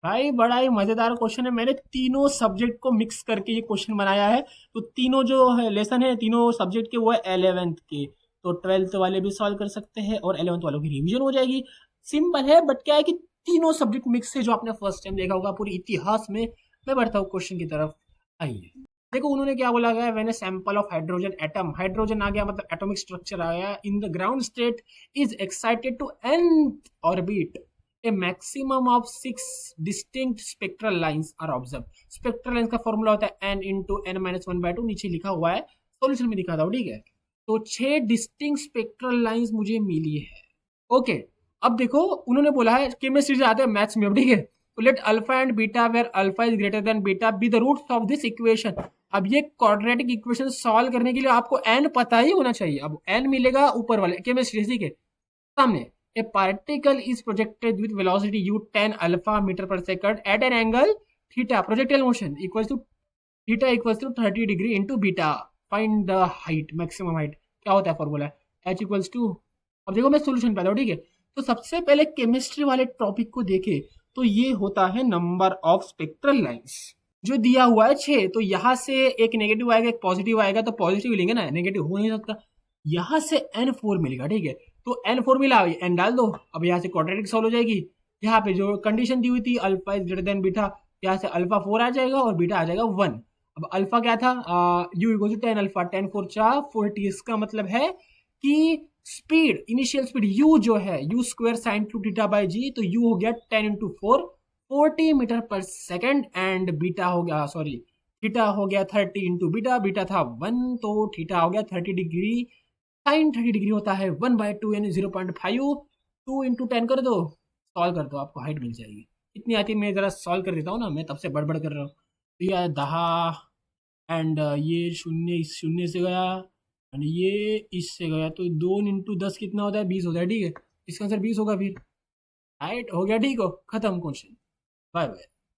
भाई बड़ा ही मजेदार क्वेश्चन है। मैंने तीनों सब्जेक्ट को मिक्स करके ये क्वेश्चन बनाया है। तो तीनों जो है लेसन है तीनों सब्जेक्ट के, वो है 11th के। तो 12th वाले भी सॉल्व कर सकते हैं और 11th वालों की रिवीजन हो जाएगी। सिंपल है, बट क्या है कि तीनों सब्जेक्ट मिक्स है, जो आपने फर्स्ट टाइम देखा होगा पूरी इतिहास में। मैं बढ़ता हूँ क्वेश्चन की तरफ। आइए देखो, उन्होंने क्या बोला गया, when a sample of hydrogen atom, hydrogen आ गया मतलब एटॉमिक स्ट्रक्चर आ गया, in the ground state is excited to nth orbit, a maximum of 6 distinct spectral lines are observed। Spectral lines का फॉर्मूला होता है n into n minus one by two, नीचे लिखा हुआ है, सॉल्यूशन में दिखा था, ठीक है। तो 6 डिस्टिंक्ट स्पेक्ट्रल लाइंस मुझे मिली है। ओके, अब देखो उन्होंने बोला है, केमिस्ट्री से आते हैं मैथ्स में, अब ठीक है। तो let alpha and beta where alpha is greater than beta be the roots of this equation. अब ये क्वाड्रेटिक इक्वेशन सॉल्व करने के लिए आपको n पता ही होना चाहिए। अब n मिलेगा ऊपर वाले केमिस्ट्री, ठीक है। सामने a particle is projected with velocity u 10 alpha meter per second at an angle theta, projectile motion equals to theta equals to 30 degree into beta, find the height, maximum height। क्या होता है formula, h equals to, अब देखो मैं solution पे आता हूँ, ठीक है। तो सबसे पहले केमिस्ट्री वाले टॉपिक को देखे तो ये होता है नंबर ऑफ स्पेक्ट्रल लाइंस, जो दिया हुआ है 6। तो यहाँ से एक नेगेटिव आएगा एक पॉजिटिव आएगा, तो पॉजिटिव लेंगे ना, नेगेटिव हो नहीं सकता। यहाँ से n4 मिलेगा, ठीक है। तो n4 मिला, n डाल दो। अब यहाँ से क्वाड्रेटिक सॉल्व हो जाएगी। यहाँ पे जो कंडीशन दी हुई थी alpha is greater than beta, यहाँ से अल्फा 4 आ जाएगा और बीटा आ जाएगा 1। अब अल्फा क्या था, u इक्वल टू 10 अल्फा, 10 4 4 40। इसका मतलब है कि स्पीड, इनिशियल स्पीड u जो है u square sine two theta by g, तो u हो गया 10 into 4 40 metre per second, and beta हो गया, सॉरी थीटा हो गया 30 इंटू बीटा, बीटा था 1, तो थीटा हो गया 30 डिग्री। साइन 30 डिग्री होता है 1/2 यानी 0.5। 2 इंटू 10 कर दो, सॉल्व कर दो, आपको हाइट मिल जाएगी। इतनी आती है, मैं जरा सॉल्व कर देता हूँ ना, मैं तब से बड़बड़ कर रहा हूँ। तो ये 10, एंड ये शून्य इस शून्य से गया, एंड ये इससे गया, तो 2 इंटू 10 कितना होता है, 20 होता है, ठीक है। इसका आंसर 20 होगा फिर। हाइट हो गया, ठीक हो, खत्म क्वेश्चन। Bye bye.